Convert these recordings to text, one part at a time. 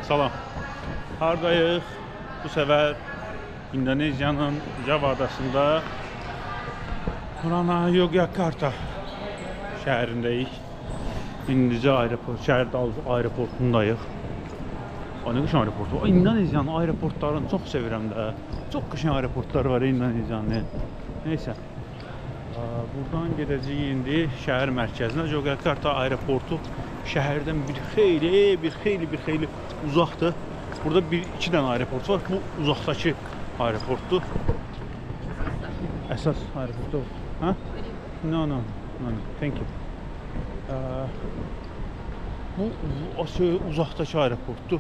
Salam. Hardayıq? Bu səfər İndoneziyanın Java adasında Yogyakarta şəhərindəyik. İndicə şəhər aeroportundayıq. Ne qışın aeroportu? İndoneziyanın aeroportlarını çox sevirəm də. Çox qışın aeroportları var İndoneziyanın. Neysə. Buradan gedəcəyik indi şəhər mərkəzinə. Yogyakarta aeroportu şəhərdən bir xeyli uzaqdır. Burada iki dənə aeroport var. Bu uzaqdakı aeroportdur. Əsas aeroportu. Ha? No. Thank you. Bu uzaqdakı aeroportdur.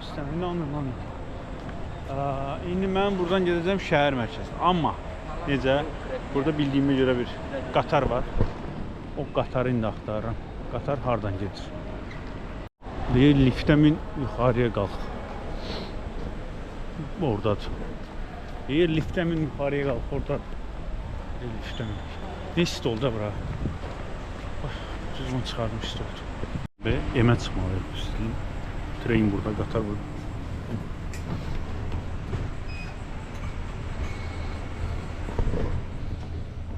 İstəmirəm. İndi mən buradan gedəcəm şəhər mərkəzinə. Amma necə? Burada bildiyimə görə bir qatar var. O qatarı indi axtarıram. Qatar hardan gedir? Deyir, liftə min, yuxarıya qalx. Oradadır. Deyir, liftə min, yuxarıya qalx. Oradadır. Deyir, liftə min. Ne isti oldu da bura? Cüzman çıxardım, isti oldu. Və emə çıxmalıyıq. Tren burada, qatar burada.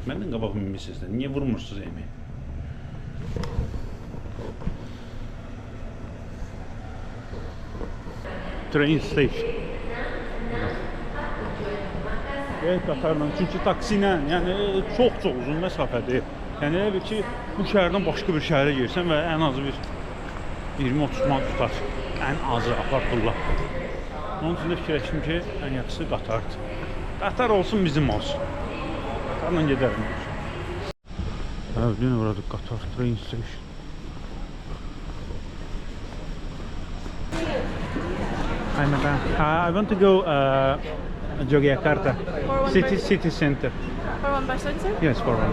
Məndən qabaq minmişsiniz də. Niyə vurmursunuz emeği? Train station. Evet, qatarla. Çünki taksilə, yəni çox uzun məsafədir. Yəni elə bil ki, bu şəhərdən başqa bir şəhərə girsən və ən azı bir 20-30 manat tutar. Ən azı apartırlar. Onun üçün də fikirləşdim ki, ən yaxşısı qatardır. Qatar olsun, bizim olsun. Qatarla gedərim. Evet, yine burada Qatar train station. Hi madam. I want to go Yogyakarta city center. For one person, sir? Yes, for one.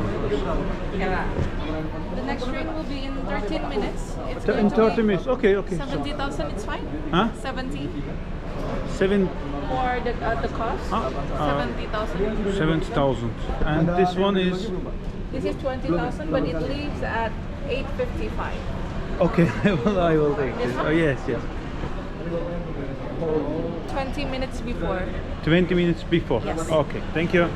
The next train will be in 13 minutes. It's In 30 minutes. Okay. 70,000, it's fine? Huh? 70 7 for the cost. 70,000. 70,000. And this one is This is 20,000, but it leaves at 8:55. okay. I will take this. Oh yes. 20 minutes before. 20 minutes before. Yes. Okay. Thank you.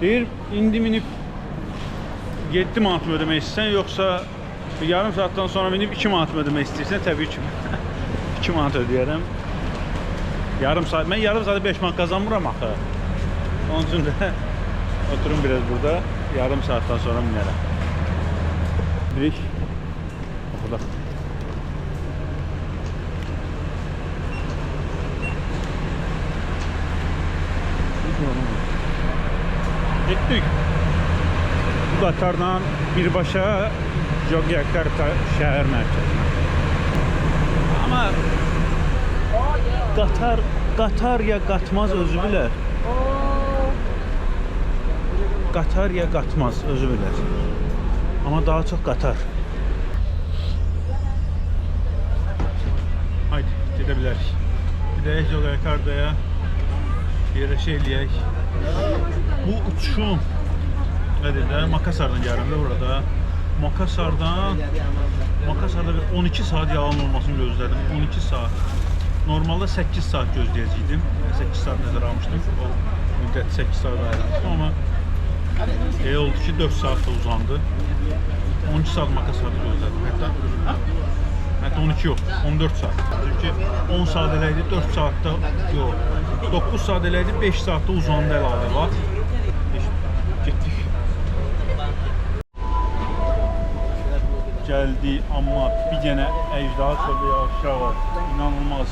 Deyir, indi minib 7 manat mı ödemək istəyirsən, yoxsa yarım saatdan sonra minib 2 manat mı ödemək istəyirsən? Təbii ki, 2 manat ödəyərəm. Mən yarım saat 5 manat qazanmıram axı. Onun üçün də oturum biraz burada, yarım saatdan sonra minərəm. Birik, burada. Getdik. Bu qatarla birbaşa Yogyakarta şəhər mərkəzinə. Amma qatar ya qatmaz özü bilər. Qatar ya qatmaz özü bilər. Amma daha çox qatar. Haydi gedə bilərik. Gedək Yogyakartaya. Yerləşək. Bu uçuşum Makassardan gəldim də burada. Makassarda bir 12 saat yalan olmasını gözlədim. 12 saat. Normalde 8 saat gözləyəcəkdim. 8 saat nəzərə almışdım. O müddət 8 saat ayırmışdım. Amma oldu ki 4 saatte uzandı. 12 saat Makassarda gözlədim. Hətta 12 yox, 14 saat. Çünki 10 saat eləydi, 4 saatdə yox. 9 saat eləydi, 5 saatdə uzandı əlavə var. Getdik. Gəldi, amma bir dənə əcdaha çöldə yağışlar var. İnanılmaz.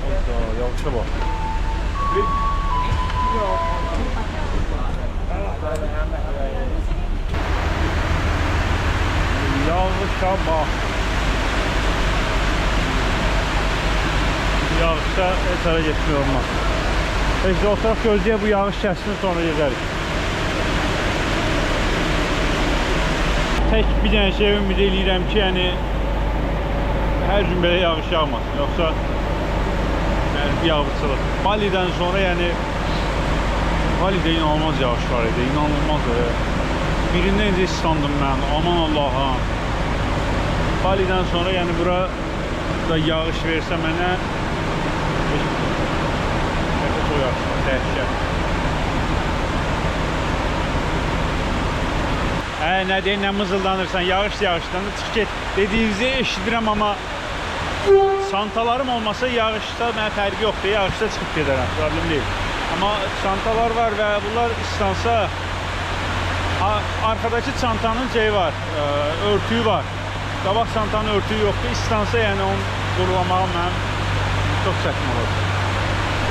Orada yağışa bak. Yağışa bak. Yağışa etara getmək olmaz. Heç də oturaq gözləyə bu yağış kəssin, sonra gedərik. Tək bir dənə şey ümid eləyirəm ki, yəni hər gün belə yağış yağmasın. Yoxsa biabırçılıq. Bali'dən sonra yəni Bali'də inanılmaz yağış var idi. İnanılmaz. Birindən necə islandım mən. Aman Allah'ım. Bali'den sonra yani bura da yağış versə mənə çok yaxşı, dəhşət. Nə deyir, nə mızıldanırsan, yağışdan çıx get dediğinizi eşidirəm, amma çantalarım olmasa yağışda mənə fərqi yoxdur, yağışda çıxıb gedərəm, problem deyil. Amma çantalar var və bunlar islansa, arkadaki çantanın şeyi var, örtüyü var. Qabaq çantanın örtüyü yoxdur, islansa yəni onu qurulamağım mənim çox çətin olur.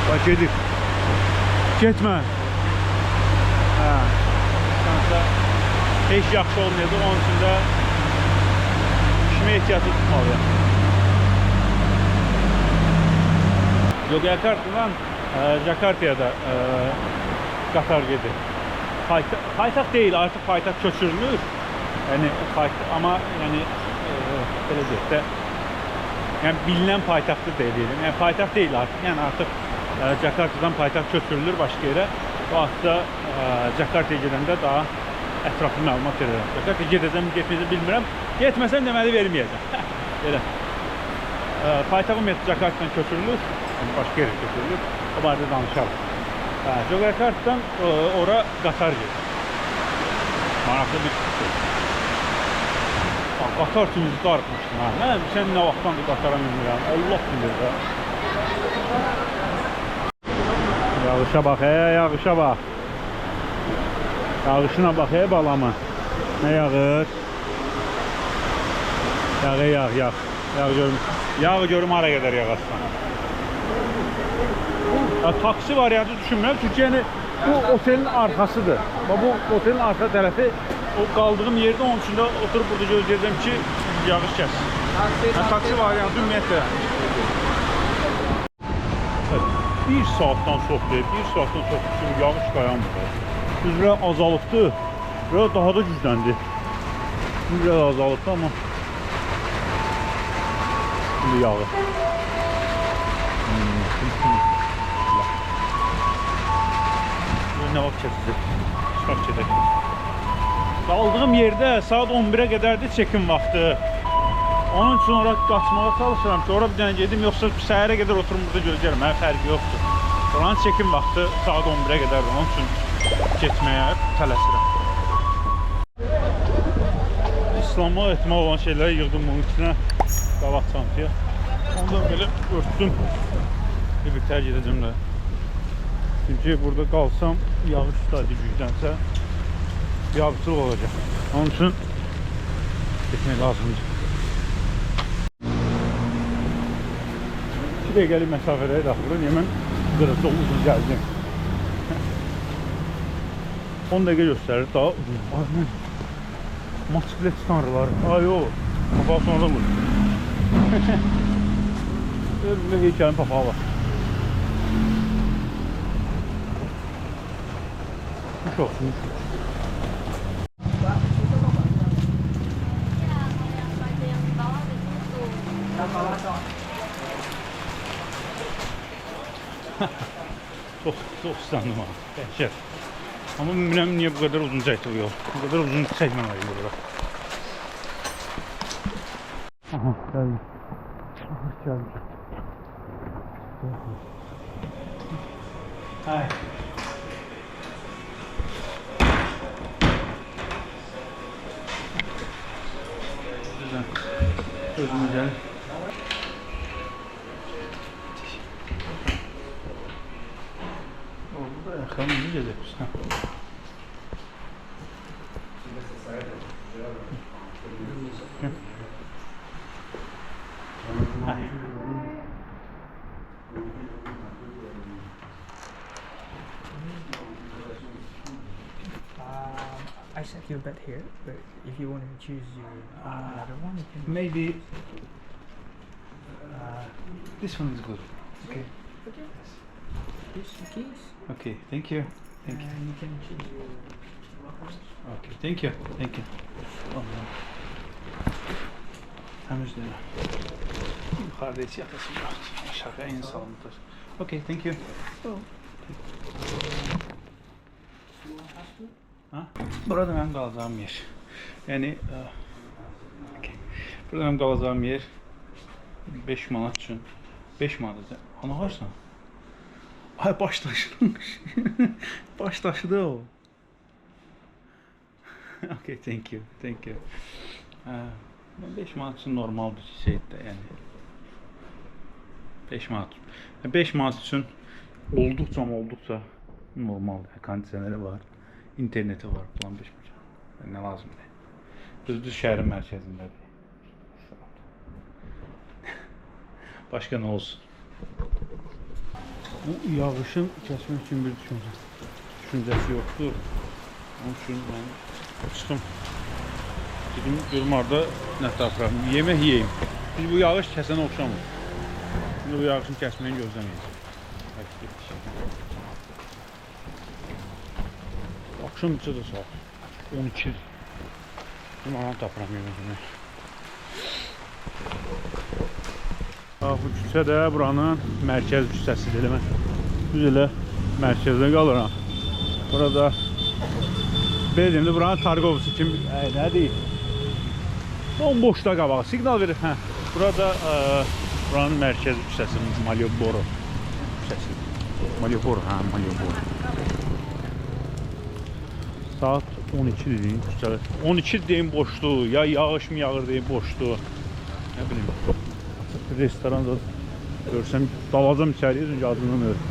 Bax, gedir. Getmə. İslansa heç yaxşı olmayacaq, onun üçün də işimə ehtiyatı tutmalıyım. Yogyakarta'dan Jakarta'ya da qatar gedir. Paytaxt değil, artık paytaxt köçürülür. Yani ama yani belə deyək də, yəni bilinen paytaxtı deyilim. Yəni paytaxt değil artık. Yəni artık Jakarta'dan paytaxt köçürülür başqa yerə. Bu hafta Jakarta'ya gedəndə daha ətraflı məlumat verirəm. Jakarta'ya gedəcəm, getməyəcəm bilmirəm. Getməsəm deməli verməyəcəm. Belə. Paytaxtım Jakarta'dan köçürülür. Yəni başqa yerə köçürülür. O barədə danışalım. Jakarta'dan ora qatar gedir. Maraqlı bir şey. Qatar üçün üzü darıqmışdım. Mən sən nə vaxtdan qatara minmirəm. Allah bilir də. Yağışa bax, yağışa bax. Yağışına bax, balamı. Nə yağır? Yağ. Yağ görüm hara qədər yağastan. Taksi variantı düşünmürəm, çünki yəni bu otelin arkasıdır. Bu otelin arka tərəfi o qaldığım yerdə, onun üçün də oturup burada gözləyəcəm ki yağış kəssin. Taksi variantı ümumiyyətlə. Bir saatdan çox deyil, şimdi yağış dayanmır. Biraz azalıbdı, biraz daha da gücləndi. Biraz azalıbdı, amma şimdi yağır. Ne vaxt keçəcək? Çıxaq gedək. Qaldığım yerdə saat 11-ə qədərdir çekim vaxtı. Onun üçün ora qaçmağa çalışıram ki, ora bir dənə gedim, yoxsa səhərə qədər oturum burada gözləyirəm. Mənə fərqi yoxdur. Oranın çekim vaxtı saat 11-ə qədərdir. Onun üçün getməyə tələsirəm. İslanma ehtimal olan şeyləri yığdım bunun içinə, qabaq çantaya. Ondan belə örtdüm. Bir tərk edəcəm də. Çünkü burada kalsam yağış sadece güclənsə yağışlıq olacaq. Onun için getmək lazımdır. 2 dəqiqəlik məsafədə daxılır. Mən qırıqda uzun gəldim. 10 dəqiqə göstərir, daha uzun. Ay, mən motosiklet tanrıları. Ay, o. Papağı sonra vur. Böyle heykelin papağı var. Çok. Çok ıslandım abi. Dehşet. Ama bilmem niye bu kadar uzun çekti bu yol. Bu kadar uzun çekmemeliyim burada. Aha geldim. Aha geldim. Hi. Gözümü gel. Orada ayakkabımızı gelecekmiş. I set your bed here, but if you want to choose another one, you can. Maybe this one is good. Okay. Here's the keys. Okay, thank you. Thank you. And you can choose your. Okay, thank you. Thank you. Temiz değil. Yukarıda hiç yatasım yok. Aşağıda en sağlıklı. Okay, thank you. Oh. Ha? Burada ben kalacağım yer. Yani okay. Burada benim qalacağım yer 5 manat üçün. 5 manat. Ana varsan? Ay baş taşımış. Baş taşıdı o. Okay, thank you. Thank you. 5 manat üçün normal bir şeydir yəni. 5 manat. 5 manat üçün olduqca normaldır. Kondisioneri var, interneti var falan 5 manat. Nə lazımdır? Düzdür şəhərin mərkəzindədir. Başqa nə olsun? Bu yağışın kəsmək üçün bir düşüncəsi yoxdur. Onun üçün mən çıxım. Dedim, görüm orada nə tapıram. Yemək yeyim. Biz bu yağış kəsənə oxşamır. Şimdi bu yağışın kəsməyini gözləməyəcək. Akşam neçə də saat? 12. Dedim, anam tapıram yemək. Bu küçə də buranın mərkəz küçəsidir. Mən düz elə mərkəzdə qalıram. Burada Bezimdə buranın Targovisi kimi nə deyil? Bomboşda qabağı siqnal verir. Burada buranın mərkəz küçəsi Malioboro küçəsi. Malioboro. Saat 12 deyin küçədə. 12 deyin boşdur. Ya yağış mı yağır deyin boşdur. Nə bilim. Restoran da görsəm dalacam içəriyə çünki adından öyle.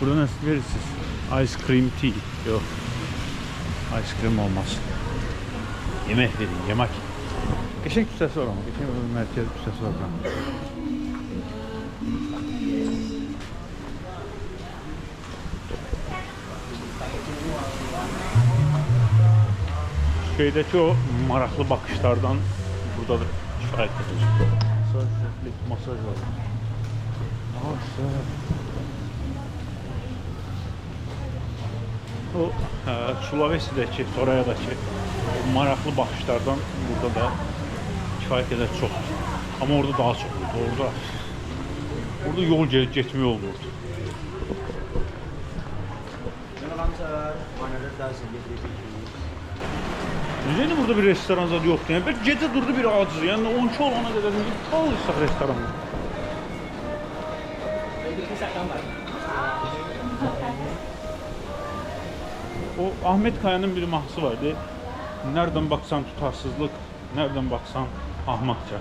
Burada nə verirsiniz? Ice cream tea. Yox. Ice cream olmaz. Yemək verin, yemək. Qəşəng küçəsi var ama. Qəşəng mərkəz küçəsi var. Şeydəki o maraqlı bakışlardan buradadır kifayət edir. Masaj var. O Sulawesi'deki, Soraya'daki maraqlı baxışlardan burada da kifayət qədər çoxdur. Amma orada daha çoxdur. Orada yol getmək olmurdu. Necə burada bir restoran zadı yoxdur? Yəni, belki gecə durdu bir acı. Yəni 12 olana qədər qalırsak restoranda. O Ahmet Kaya'nın bir mahsı vardı. Nereden baksan tutarsızlık, nereden baksan ahmakça.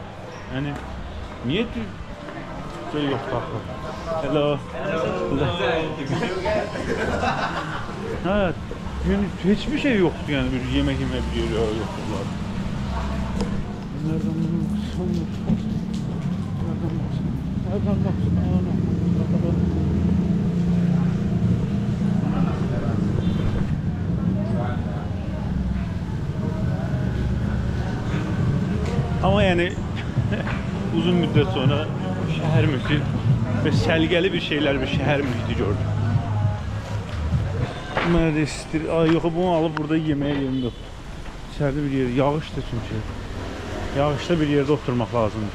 Yani niye şey yok takı? Hello. Evet. Yani hiçbir şey yoktu yani bir yemek bir yeri yoktular. Nereden baksan? Nereden baksan? Ama yani uzun müddet sonra şehir mühiti ve selgeli bir şeyler bir şehir mühiti gördüm. Mənə də istir. Ay yox, bunu alıp burada yeməyə yerim yox. İçeride bir yer, yağışdır çünkü. Yağışda bir yerde oturmak lazımdır.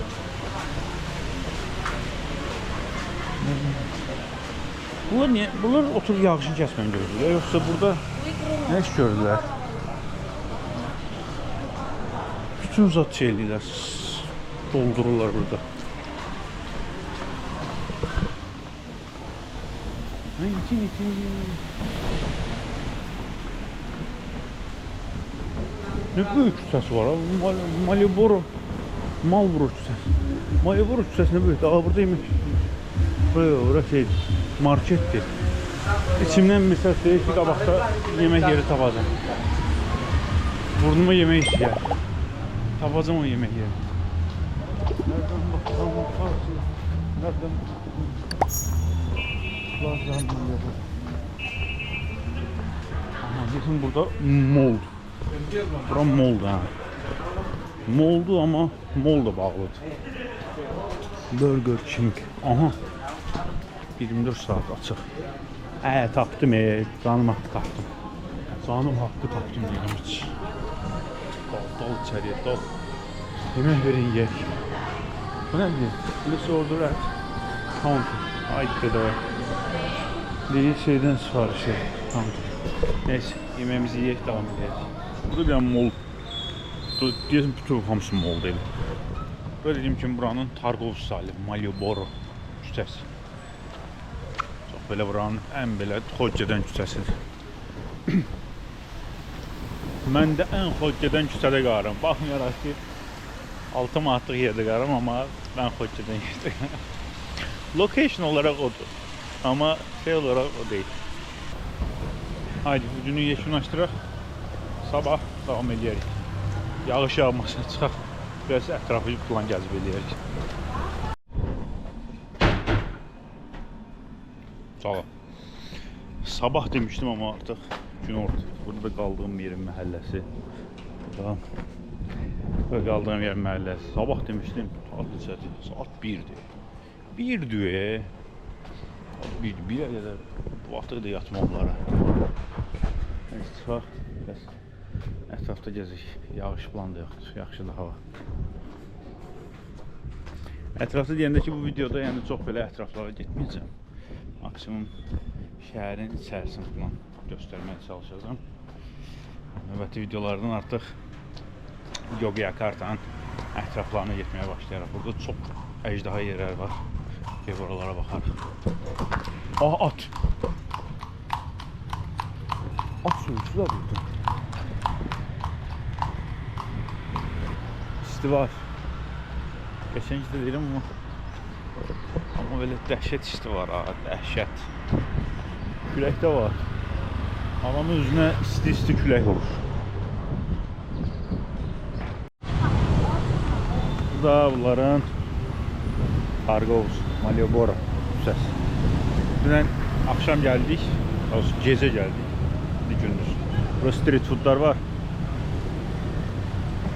Bunlar niye? Bunlar oturup yağışın kesmeni gördüler. Yoksa burada ne iş gördüler? Bütün zat şeyliler doldururlar burada. Ne büyük küçəsi var ha? Malioboro, Marlboro küçəsi. Malioboro küçəsi ne büyük? Aa burada yemek. Burası şey, markettir. İçimden bir ses değil ki qabaqda yemek yeri tapacağım. Burnuma yemek işler. Tapacağım o yemek yeri. Nereden bakalım? Nereden bakalım? Aha, bizim burada mol. Bura moldu ha. Moldu ama mol da bağlıdır. Burger King. Aha. 24 saat açıq. Tapdım canım haqqı tapdım. Canım haqqı tapdım deyirəm heç. Dal içəriyə, dal. Yemək verin yeyək. Bu nədir? Please order at counter. Ayıqdır da. Deyil şeydən sifariş edin. Counter. Neyse, yeməğimizi yeyək, devam edək. Burada bir mol deyəsən bütün hamısı mol deyil. Böyle dediyim kimi buranın Targov salı, Malioboro küçəsi. Çox belə buranın ən belə xoş gedən küçəsidir. Mən də ən xoş gedən küçədə qalıram. Baxmayaraq ki 6 manatlıq yerdə qalıram, amma mən xoş gedən yerdə qalıram. Location olarak odur. Ama şey olarak o değil. Haydi günü yekunlaşdıraq. Sabah davam edərik. Yağış yağmasa çıxaq. Biraz ətrafı plan gəzib edərik. Sabah demiştim ama artık gün orta. Burada kaldığım yerin məhəlləsi. Burada kaldığım yerin məhəlləsi. Sabah demiştim. Saat 1'dir. 1'dir. Bir qədər vaxtı da yatmamlara. Çıxaq. Ətrafda gəzik. Yağış plan da yoxdur. Yaxşıdır hava. Ətrafda deyəndə ki bu videoda yəni çox belə ətraflara getməyəcəm. Maksimum şəhərin içərisini falan göstərməyə çalışacağım. Növbəti videolardan artıq Yogyakartanın ətraflarına getməyə başlayaraq. Burada çox əjdaha yerlər var. Gel oralara bakarıq. At! At sürücü da burada. İsti var. Geçen de değilim ama böyle dəhşət isti var ha, dəhşət. Külək də var. Havanın üzünə isti külək olur. Burada bunların Targov, Malioboro küçəsi. Dünən akşam geldik, gecə geldik. Bir gündüz. Burada street foodlar var.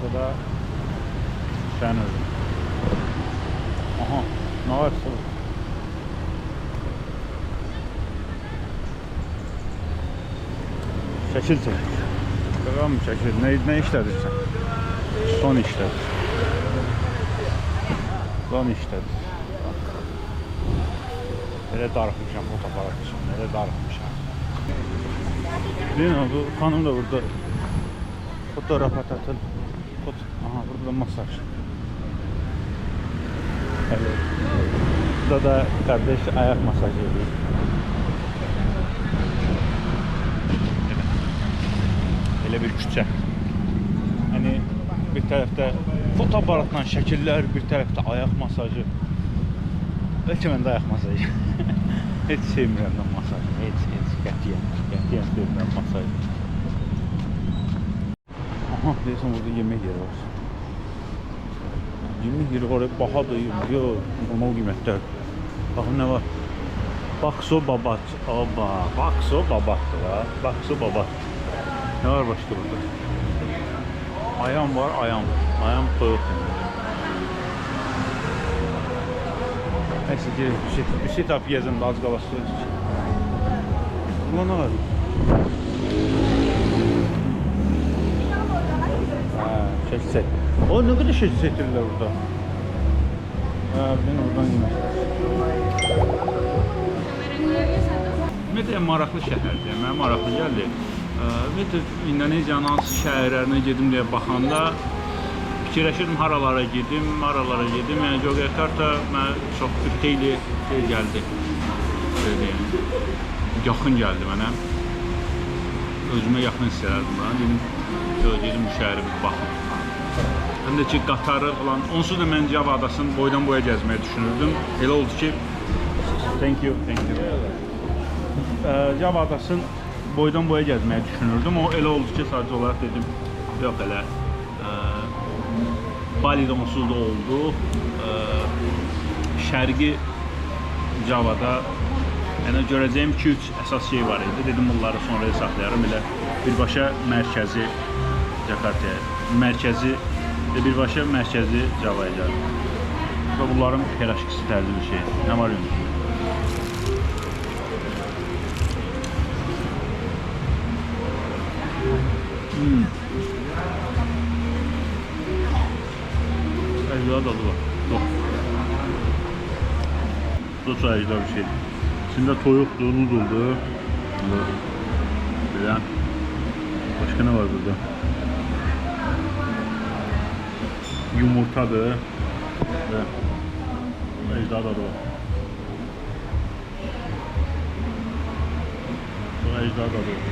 Burada sen özün. Aha, ne varsa. Şəkil çək. Qıram mı şəkil? Ne işlədirsən? Son işlədir. Son işlədir. Elə darıxmışam fotoğraf üçün, elə darıxmışam. Bilin bu xanım da burada fotoğraf atır. Aha, burada masaj. Evet. Burada da kardeş ayak masajı ediyor. Elə bir küçə. Hani bir tərəfdə fotoaparatla şəkillər, bir tərəfdə ayak masajı. Belki mən də ayak masajı. Heç sevmirəm mən masajı. Heç qətiyyən sevmirəm masajı. Aha, deyəsən burada yemək yeri var. Yemək yeri var, bahadır. Yox, normal qiymətlər. Baxın nə var? Bakso babat. Oba, bakso babatdır ha. Bakso babat. Ne var başka burada? Ayam var, ayam. Ayam toyuq. Neyse ki bir şey tap yiyeceğim, az qalası. Burada ne var? Şəkil. O ne kadar şəkil çəkirlər burada? Ben oradan yemək. Ümumiyyətlə maraqlı şəhərdir. Mənə maraqlı gəldi. Ümumiyyətlə İndoneziyanın hansı şəhərlərinə gedim deyə baxanda fikirləşirdim haralara gedim. Yəni Yogyakarta mənə çox bir xeyli şey gəldi. Yaxın gəldi mənə. Özümə yaxın hiss edirdim buna. Dedim bu şəhərə bir baxım. Həm də ki qatarı falan. Onsuz da mən Java adasını boydan boya gəzməyi düşünürdüm. Elə oldu ki thank you. Java adasını boydan boya gəzməyi düşünürdüm. O elə oldu ki sadəcə olaraq dedim yox elə. Bali'də onsuz da oldu. Şərqi Java'da yəni görəcəyim 2-3 əsas şey var idi. Dedim bunları sonraya saxlayarım. Elə birbaşa mərkəzi Jakartaya, mərkəzi və birbaşa mərkəzi Java'ya gəldim. Və bunların piraşkisi tərzi bir şey. Nə var yönü? Əcda dadı var. Bu da əcda bir şeydir. İçində toyuqdur, nuduldur. Bilən. Başka ne var burada? yumurtadır və ejderha dadı var. Bu ejderha dadı var.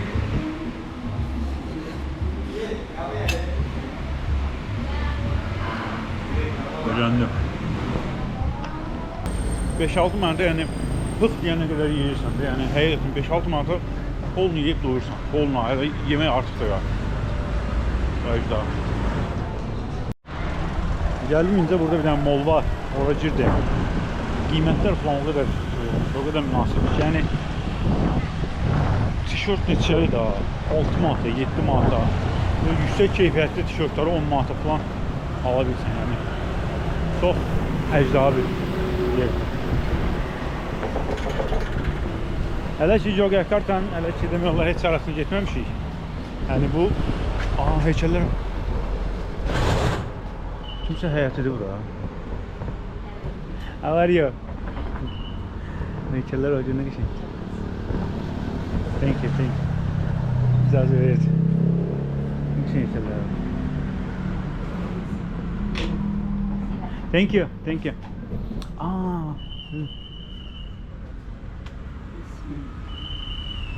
Beğendim. 5-6 manata, yəni hıx deyənə qədər yeyirsən də, yəni həqiqətən 5-6 manata kolunu yeyib doyursan. Kolunu ayrı, yemək artıq da var. Ejderha. Gəldim incə burada bir dənə mol var, ora girdim. Qiymətlər falan o qədər münasibdir ki, yəni tişört neçəyə də 6 manata, 7 manata, yüksək keyfiyyətli tişörtləri 10 manata falan ala bilsən, yəni çox əcdaha bir yer. Hələ ki Yogyakartan, hələ ki demək olar heç arasına getməmişik. Yəni bu, heykəllər. Kimsə həyətidir bura. How are you? Heykəller o gün nə qəşəng. Thank you. İcazə verir. Nə qəşəng heykəller. Thank you.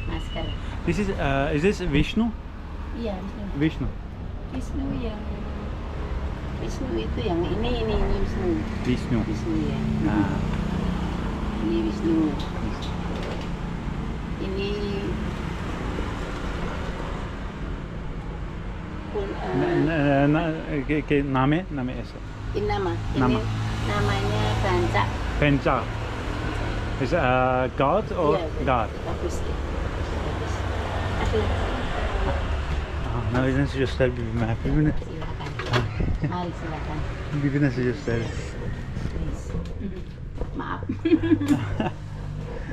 Maskara. This is this Vishnu? Iya, Vishnu. Wisnu yang Wisnu itu yang ini Wisnu. Vishnu. Wisnu ya. Ah. Ini Wisnu. Ini pun Nama esa. ini nama. Nama. Ini namanya Banca. Penca. Is God or Iya, God? Bagus ya. Bagus. Aduh, Ne nasıl göster birbirine? Birbirine. silakan. Mari silakan. Birbirine nasıl göster? Please. Maaf.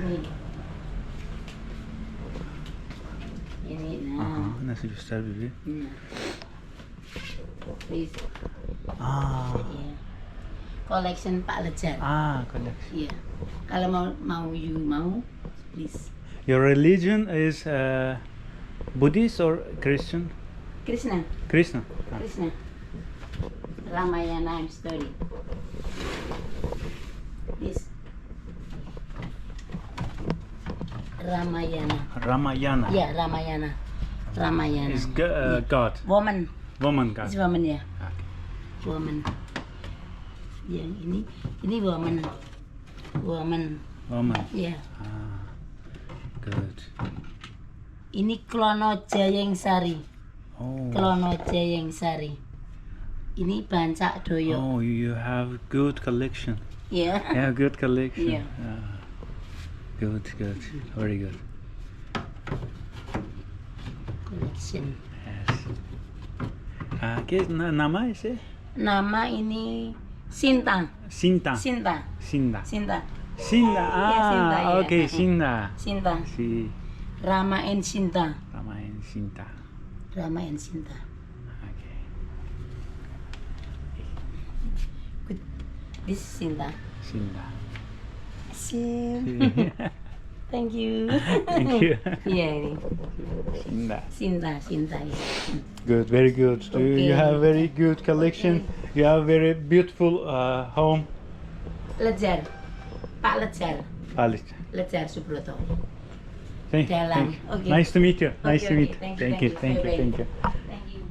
Nih. Ini nah. Nasıl göster birbirine? Nah. Please. Aa. Iya. Collection Pak Lejar. Koleksi. Iya. Kalau mau please. Your religion is Buddhist or Christian? Krishna. Krishna. Krishna. Ramayana story. This. Ramayana. Ramayana. Ya, Ramayana. Ramayana. Is God. Woman. Woman God. This woman ya. Okay. Woman. Yang ini woman. Woman. Woman. Ya. Good. Ini Klono Jayengsari. Oh. Klono Jayengsari. Ini Banca Doyo. Oh, you have good collection. Ya. You have good collection. Yeah. Good. Very good. Collection. Yes. Nama ise? Nama ini Sinta. Sinta. Sinta. Sinda. Sinta. Sinda. Sinta, ya. Okay, Sinda. Sinta. Si. Rama and Sinta. Ramain Sinta. Rama and Sinta. Okay. Good. This is Sinta. Sinda. Thank you. Thank you. Iya ini. Sinda. Sinta ya. Good, very good. You Okay. have very good collection. You have very beautiful home. Lejar. Pak Lejar. Alice. Lejar Subroto. Thank Jalan. you. Okay. Nice to meet you. Nice to Okay, meet. okay. Thank you. Thank you. Thank you. Thank you.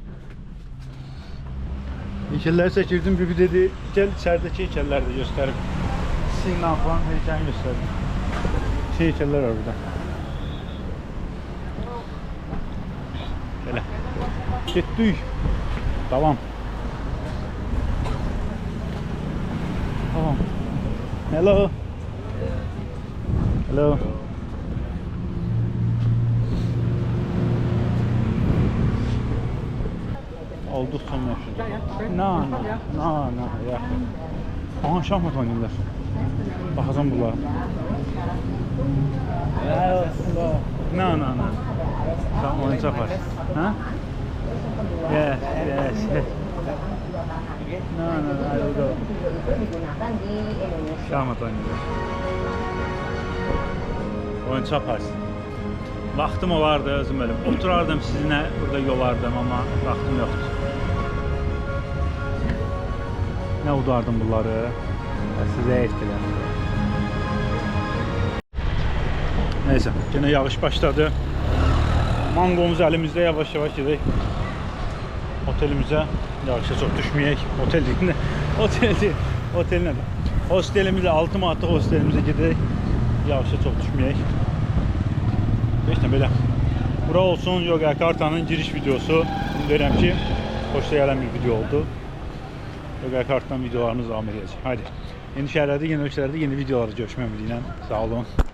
İçerler seçirdim. Bir dedi gel içerideki içerler de gösterip. Sinan falan heykelini gösterdim. Heykeller var burada. Gel. Gittik. Tamam. Hello. Hello. Oldukça meşhur. No, ya. Aha şahmat oynayırlar. Baxacam bunlara. No. Tamam oyuncaq var. Ha? Yes. No, I will go. Şahmat oynayırlar. Oyuncaq var. Vaxtım olardı özüm ölüm. Oturardım sizinlə burada yolardım amma vaxtım yoxdur. Nə udardım bunları. Sizə etkiləndi. Neyse, yine yağış başladı. Mangomuz elimizde, yavaş yavaş gidelim otelimize. Yağışa çok düşmeyek. Otel değil ne? Otel değil. Otel ne? Hostelimize, 6 manatlık hostelimize gidelim. Yağışa çok düşmeyek. İşte böyle. Bura olsun Yogyakarta'nın giriş videosu. Bilirəm ki, hoşuna gələn bir video oldu. Yogyakarta'dan videolarımız devam edəcək. Haydi. Yeni şəhərlərdə, yeni ölkələrdə yeni videolarda görüşmək ümidi ilə. Sağ olun.